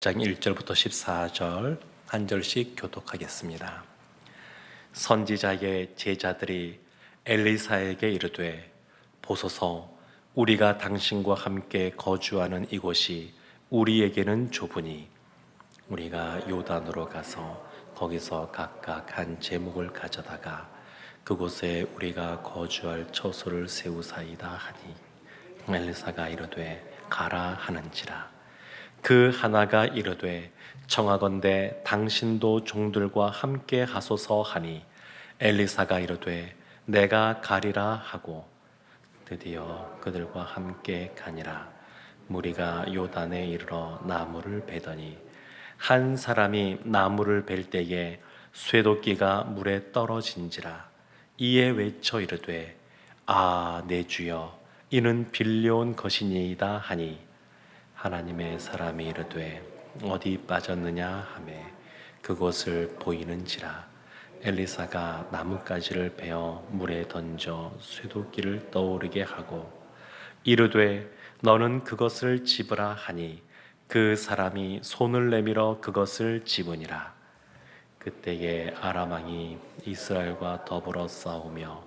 장 1절부터 14절 한 절씩 교독하겠습니다. 선지자의 제자들이 엘리사에게 이르되 보소서 우리가 당신과 함께 거주하는 이곳이 우리에게는 좁으니 우리가 요단으로 가서 거기서 각각 한 제목을 가져다가 그곳에 우리가 거주할 처소를 세우사이다 하니 엘리사가 이르되 가라 하는지라. 그 하나가 이르되 청하건대 당신도 종들과 함께 하소서 하니 엘리사가 이르되 내가 가리라 하고 드디어 그들과 함께 가니라. 무리가 요단에 이르러 나무를 베더니 한 사람이 나무를 벨 때에 쇠도끼가 물에 떨어진지라. 이에 외쳐 이르되 아 내 주여 이는 빌려온 것이니이다 하니 하나님의 사람이 이르되 어디 빠졌느냐 하매 그곳을 보이는지라. 엘리사가 나뭇가지를 베어 물에 던져 쇠도끼를 떠오르게 하고 이르되 너는 그것을 집으라 하니 그 사람이 손을 내밀어 그것을 집으니라. 그때에 아람 왕이 이스라엘과 더불어 싸우며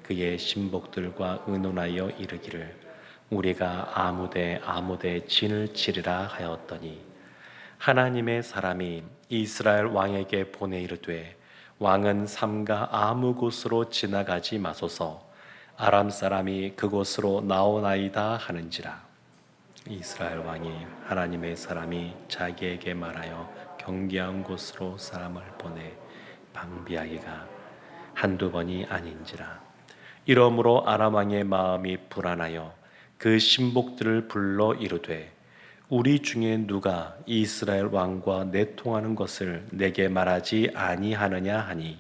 그의 신복들과 의논하여 이르기를 우리가 아무데 진을 치리라 하였더니 하나님의 사람이 이스라엘 왕에게 보내 이르되 왕은 삼가 아무 곳으로 지나가지 마소서 아람 사람이 그곳으로 나오나이다 하는지라. 이스라엘 왕이 하나님의 사람이 자기에게 말하여 경계한 곳으로 사람을 보내 방비하기가 한두 번이 아닌지라. 이러므로 아람 왕의 마음이 불안하여 그 신복들을 불러 이르되 우리 중에 누가 이스라엘 왕과 내통하는 것을 내게 말하지 아니하느냐 하니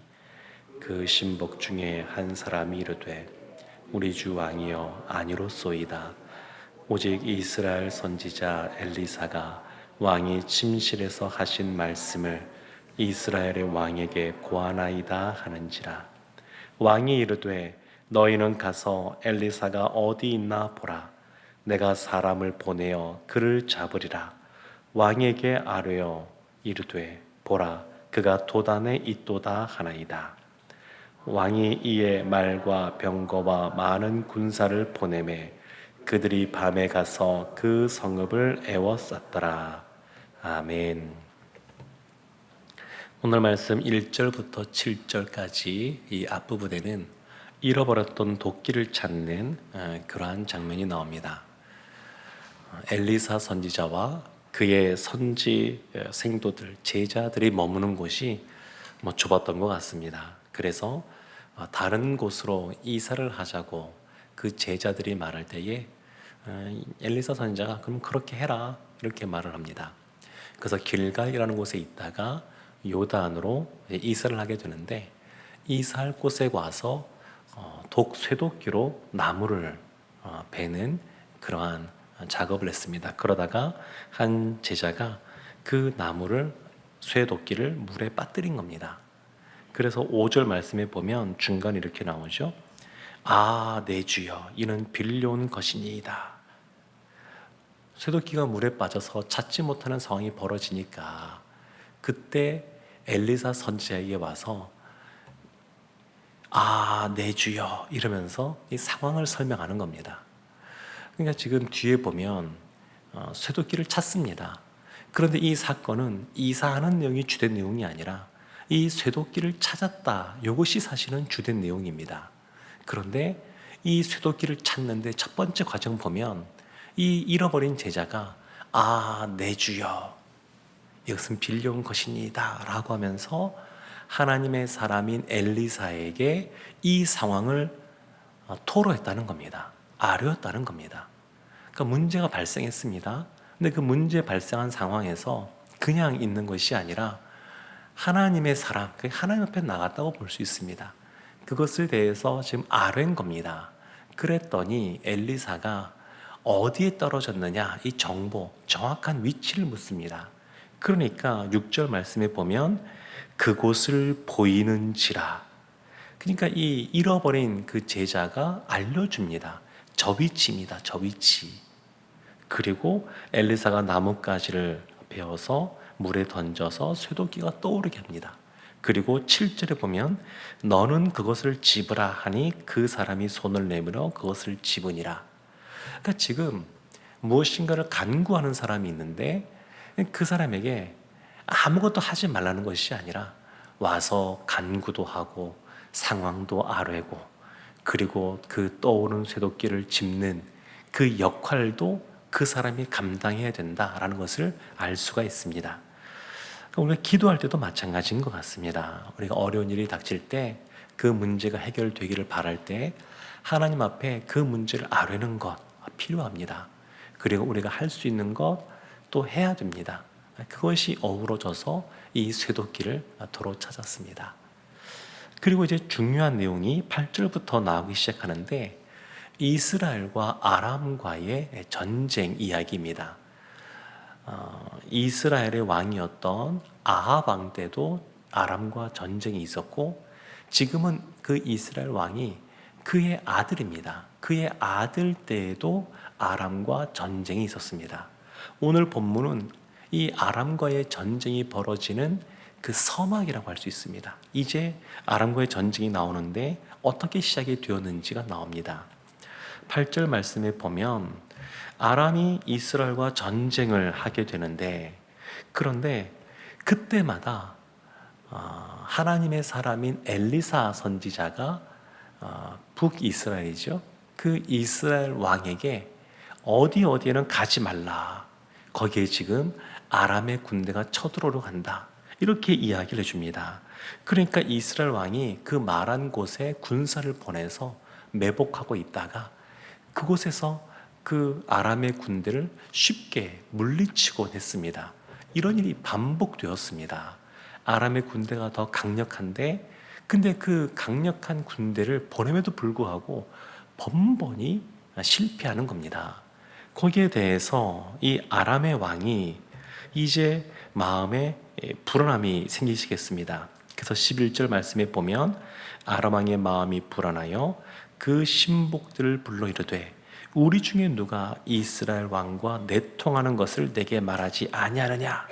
그 신복 중에 한 사람이 이르되 우리 주 왕이여 아니로소이다. 오직 이스라엘 선지자 엘리사가 왕이 침실에서 하신 말씀을 이스라엘의 왕에게 고하나이다 하는지라. 왕이 이르되 너희는 가서 엘리사가 어디 있나 보라. 내가 사람을 보내어 그를 잡으리라. 왕에게 아뢰어 이르되 보라 그가 도단에 있도다 하나이다. 왕이 이에 말과 병거와 많은 군사를 보내매 그들이 밤에 가서 그 성읍을 에워쌌더라. 아멘. 오늘 말씀 1절부터 7절까지 이 앞부분에는 잃어버렸던 도끼를 찾는 그러한 장면이 나옵니다. 엘리사 선지자와 그의 선지 생도들, 제자들이 머무는 곳이 좁았던 것 같습니다. 그래서 다른 곳으로 이사를 하자고 그 제자들이 말할 때에 엘리사 선지자가 그럼 그렇게 해라 이렇게 말을 합니다. 그래서 길갈이라는 곳에 있다가 요단으로 이사를 하게 되는데 이사할 곳에 와서 쇠도끼로 나무를 베는 그러한 작업을 했습니다. 그러다가 한 제자가 그 나무를 쇠도끼를 물에 빠뜨린 겁니다. 그래서 5절 말씀에 보면 중간에 이렇게 나오죠. 아 내 주여 이는 빌려온 것이니이다. 쇠도끼가 물에 빠져서 찾지 못하는 상황이 벌어지니까 그때 엘리사 선지자에게 와서 아, 내 주여 이러면서 이 상황을 설명하는 겁니다. 그러니까 지금 뒤에 보면 쇠도끼를 찾습니다. 그런데 이 사건은 이사하는 내용이 주된 내용이 아니라 이 쇠도끼를 찾았다. 이것이 사실은 주된 내용입니다. 그런데 이 쇠도끼를 찾는데 첫 번째 과정 보면 이 잃어버린 제자가 아, 내 주여 이것은 빌려온 것이니이다 라고 하면서 하나님의 사람인 엘리사에게 이 상황을 토로했다는 겁니다. 아뢰었다는 겁니다. 그러니까 문제가 발생했습니다. 근데 그 문제 발생한 상황에서 그냥 있는 것이 아니라 하나님의 사람, 하나님 앞에 나갔다고 볼 수 있습니다. 그것에 대해서 지금 아뢰인 겁니다. 그랬더니 엘리사가 어디에 떨어졌느냐 이 정보, 정확한 위치를 묻습니다. 그러니까 6절 말씀에 보면 그곳을 보이는지라. 그러니까 이 잃어버린 그 제자가 알려줍니다. 저 위치입니다. 저 위치. 그리고 엘리사가 나뭇가지를 베어서 물에 던져서 쇠도끼가 떠오르게 합니다. 그리고 7절에 보면 너는 그것을 집으라 하니 그 사람이 손을 내밀어 그것을 집으니라. 그러니까 지금 무엇인가를 간구하는 사람이 있는데 그 사람에게 아무것도 하지 말라는 것이 아니라 와서 간구도 하고 상황도 아뢰고 그리고 그 떠오르는 쇠도끼를 짚는 그 역할도 그 사람이 감당해야 된다라는 것을 알 수가 있습니다. 우리가 기도할 때도 마찬가지인 것 같습니다. 우리가 어려운 일이 닥칠 때 그 문제가 해결되기를 바랄 때 하나님 앞에 그 문제를 아뢰는 것 필요합니다. 그리고 우리가 할 수 있는 것 또 해야 됩니다. 그것이 어우러져서 이 쇠도끼를 도로 찾았습니다. 그리고 이제 중요한 내용이 8절부터 나오기 시작하는데 이스라엘과 아람과의 전쟁 이야기입니다. 이스라엘의 왕이었던 아합 왕 때도 아람과 전쟁이 있었고 지금은 그 이스라엘 왕이 그의 아들입니다. 그의 아들 때에도 아람과 전쟁이 있었습니다. 오늘 본문은 이 아람과의 전쟁이 벌어지는 그 서막이라고 할 수 있습니다. 이제 아람과의 전쟁이 나오는데 어떻게 시작이 되었는지가 나옵니다. 8절 말씀에 보면 아람이 이스라엘과 전쟁을 하게 되는데 그런데 그때마다 하나님의 사람인 엘리사 선지자가 북이스라엘이죠. 그 이스라엘 왕에게 어디에는 가지 말라. 거기에 지금 아람의 군대가 쳐들어오려 한다. 이렇게 이야기를 해줍니다. 그러니까 이스라엘 왕이 그 말한 곳에 군사를 보내서 매복하고 있다가 그곳에서 그 아람의 군대를 쉽게 물리치곤 했습니다. 이런 일이 반복되었습니다. 아람의 군대가 더 강력한데 근데 그 강력한 군대를 보냄에도 불구하고 번번이 실패하는 겁니다. 거기에 대해서 이 아람의 왕이 이제 마음에 불안함이 생기시겠습니다. 그래서 11절 말씀에 보면 아람 왕의 마음이 불안하여 그 신복들을 불러 이르되 우리 중에 누가 이스라엘 왕과 내통하는 것을 내게 말하지 아니하느냐.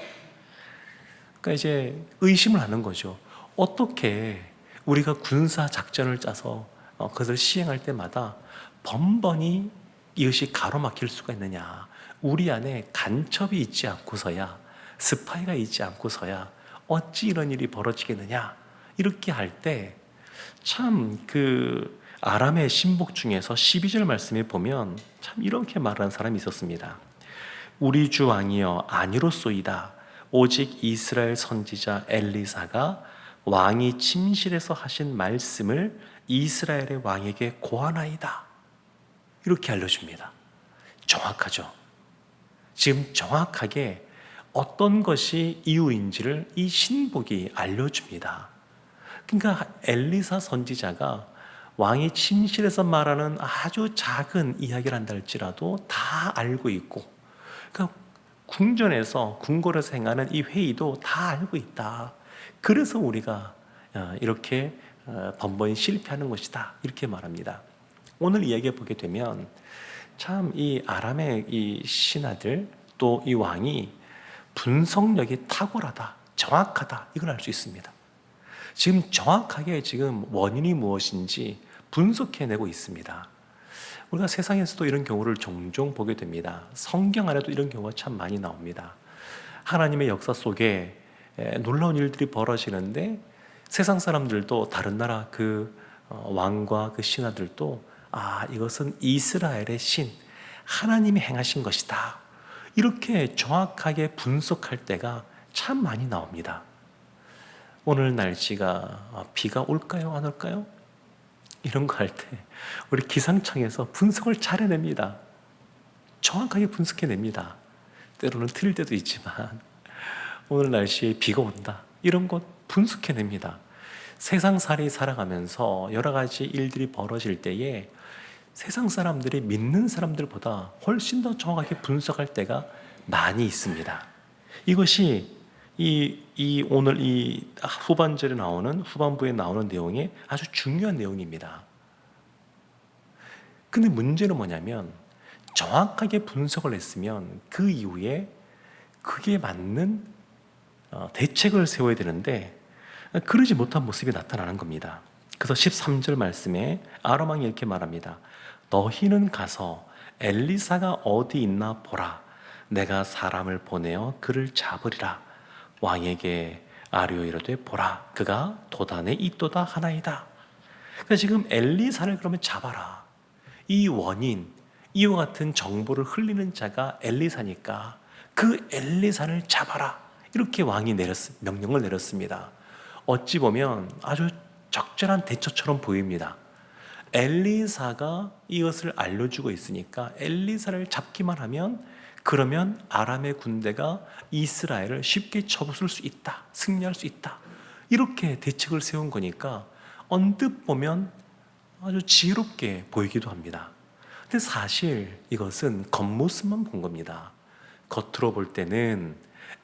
그러니까 이제 의심을 하는 거죠. 어떻게 우리가 군사 작전을 짜서 그것을 시행할 때마다 번번이 이것이 가로막힐 수가 있느냐. 우리 안에 간첩이 있지 않고서야 스파이가 있지 않고서야 어찌 이런 일이 벌어지겠느냐. 이렇게 할 때 참 그 아람의 신복 중에서 12절 말씀에 보면 참 이렇게 말하는 사람이 있었습니다. 우리 주 왕이여 아니로소이다. 오직 이스라엘 선지자 엘리사가 왕이 침실에서 하신 말씀을 이스라엘의 왕에게 고하나이다. 이렇게 알려줍니다. 정확하죠. 지금 정확하게 어떤 것이 이유인지를 이 신복이 알려줍니다. 그러니까 엘리사 선지자가 왕이 침실에서 말하는 아주 작은 이야기를 한다 할지라도 다 알고 있고 그러니까 궁전에서 궁궐에서 행하는 이 회의도 다 알고 있다. 그래서 우리가 이렇게 번번이 실패하는 것이다. 이렇게 말합니다. 오늘 이야기해 보게 되면 참 이 아람의 이 신하들 또 이 왕이 분석력이 탁월하다, 정확하다 이걸 알 수 있습니다. 지금 정확하게 지금 원인이 무엇인지 분석해내고 있습니다. 우리가 세상에서도 이런 경우를 종종 보게 됩니다. 성경 안에도 이런 경우가 참 많이 나옵니다. 하나님의 역사 속에 놀라운 일들이 벌어지는데 세상 사람들도 다른 나라 그 왕과 그 신하들도 이것은 이스라엘의 신 하나님이 행하신 것이다. 이렇게 정확하게 분석할 때가 참 많이 나옵니다. 오늘 날씨가 비가 올까요? 안 올까요? 이런 거 할 때 우리 기상청에서 분석을 잘 해냅니다. 정확하게 분석해냅니다. 때로는 틀릴 때도 있지만 오늘 날씨에 비가 온다. 이런 것 분석해냅니다. 세상살이 살아가면서 여러 가지 일들이 벌어질 때에 세상 사람들이 믿는 사람들보다 훨씬 더 정확하게 분석할 때가 많이 있습니다. 이것이 오늘 이 후반부에 나오는 내용이 아주 중요한 내용입니다. 근데 문제는 뭐냐면 정확하게 분석을 했으면 그 이후에 그게 맞는 대책을 세워야 되는데 그러지 못한 모습이 나타나는 겁니다. 그래서 13절 말씀에 아람 왕이 이렇게 말합니다. 너희는 가서 엘리사가 어디 있나 보라. 내가 사람을 보내어 그를 잡으리라. 왕에게 아뢰어 이르되 보라, 그가 도단에 있도다 하나이다. 그러니까 지금 엘리사를 그러면 잡아라. 이 원인, 이와 같은 정보를 흘리는 자가 엘리사니까 그 엘리사를 잡아라. 이렇게 왕이 명령을 내렸습니다. 어찌 보면 아주 적절한 대처처럼 보입니다. 엘리사가 이것을 알려주고 있으니까 엘리사를 잡기만 하면 그러면 아람의 군대가 이스라엘을 쉽게 쳐부술 수 있다. 승리할 수 있다. 이렇게 대책을 세운 거니까 언뜻 보면 아주 지혜롭게 보이기도 합니다. 근데 사실 이것은 겉모습만 본 겁니다. 겉으로 볼 때는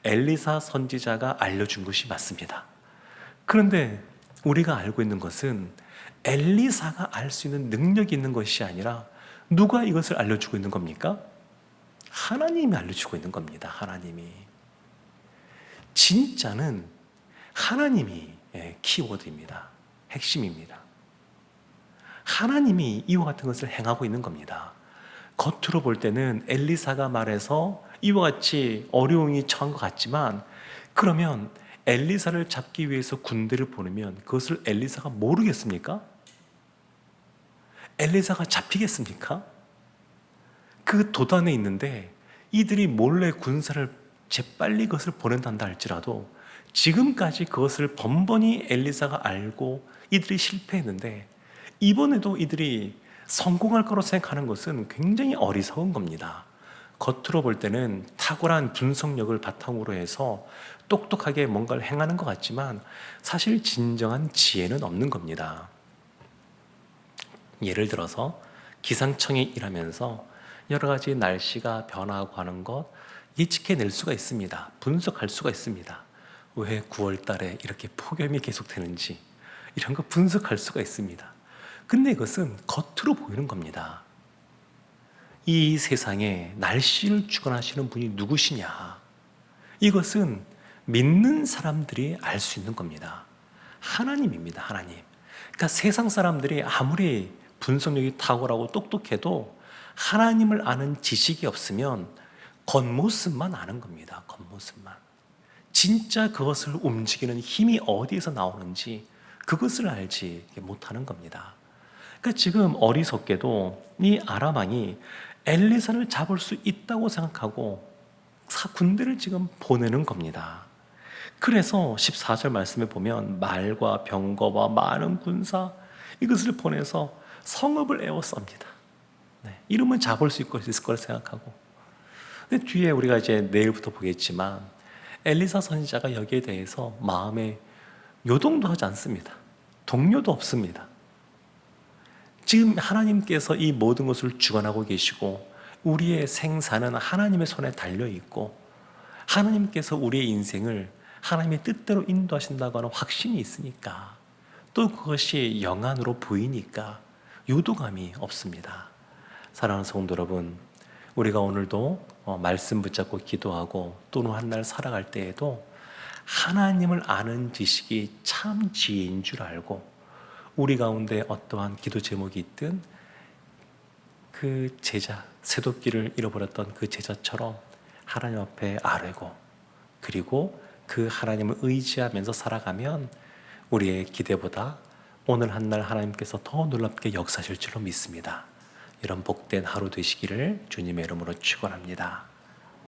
엘리사 선지자가 알려준 것이 맞습니다. 그런데 우리가 알고 있는 것은 엘리사가 알 수 있는 능력이 있는 것이 아니라 누가 이것을 알려주고 있는 겁니까? 하나님이 알려주고 있는 겁니다. 하나님이. 진짜는 하나님이 키워드입니다. 핵심입니다. 하나님이 이와 같은 것을 행하고 있는 겁니다. 겉으로 볼 때는 엘리사가 말해서 이와 같이 어려움이 처한 것 같지만 그러면 엘리사를 잡기 위해서 군대를 보내면 그것을 엘리사가 모르겠습니까? 엘리사가 잡히겠습니까? 그 도단에 있는데 이들이 몰래 군사를 재빨리 그것을 보낸단다 할지라도 지금까지 그것을 번번이 엘리사가 알고 이들이 실패했는데 이번에도 이들이 성공할 거로 생각하는 것은 굉장히 어리석은 겁니다. 겉으로 볼 때는 탁월한 분석력을 바탕으로 해서 똑똑하게 뭔가를 행하는 것 같지만 사실 진정한 지혜는 없는 겁니다. 예를 들어서 기상청에 일하면서 여러 가지 날씨가 변화하고 하는 것 예측해낼 수가 있습니다. 분석할 수가 있습니다. 왜 9월 달에 이렇게 폭염이 계속되는지 이런 거 분석할 수가 있습니다. 근데 이것은 겉으로 보이는 겁니다. 이 세상에 날씨를 주관하시는 분이 누구시냐? 이것은 믿는 사람들이 알 수 있는 겁니다. 하나님입니다. 하나님. 그러니까 세상 사람들이 아무리 분석력이 탁월하고 똑똑해도 하나님을 아는 지식이 없으면 겉모습만 아는 겁니다. 겉모습만. 진짜 그것을 움직이는 힘이 어디에서 나오는지 그것을 알지 못하는 겁니다. 그러니까 지금 어리석게도 이 아람 왕이 엘리사를 잡을 수 있다고 생각하고 군대를 지금 보내는 겁니다. 그래서 14절 말씀에 보면 말과 병거와 많은 군사 이것을 보내서 성읍을 에워쌉니다. 이러면 잡을 수 있을 거라 생각하고. 근데 뒤에 우리가 이제 내일부터 보겠지만 엘리사 선지자가 여기에 대해서 마음에 요동도 하지 않습니다. 동료도 없습니다. 지금 하나님께서 이 모든 것을 주관하고 계시고 우리의 생사는 하나님의 손에 달려 있고 하나님께서 우리의 인생을 하나님의 뜻대로 인도하신다고 하는 확신이 있으니까 또 그것이 영안으로 보이니까 요동함이 없습니다. 사랑하는 성도 여러분, 우리가 오늘도 말씀 붙잡고 기도하고 또는 한 날 살아갈 때에도 하나님을 아는 지식이 참 지혜인 줄 알고 우리 가운데 어떠한 기도 제목이 있든 그 제자, 쇠도끼를 잃어버렸던 그 제자처럼 하나님 앞에 아뢰고 그리고 그 하나님을 의지하면서 살아가면 우리의 기대보다 오늘 한 날 하나님께서 더 놀랍게 역사하실 줄로 믿습니다. 이런 복된 하루 되시기를 주님의 이름으로 축원합니다.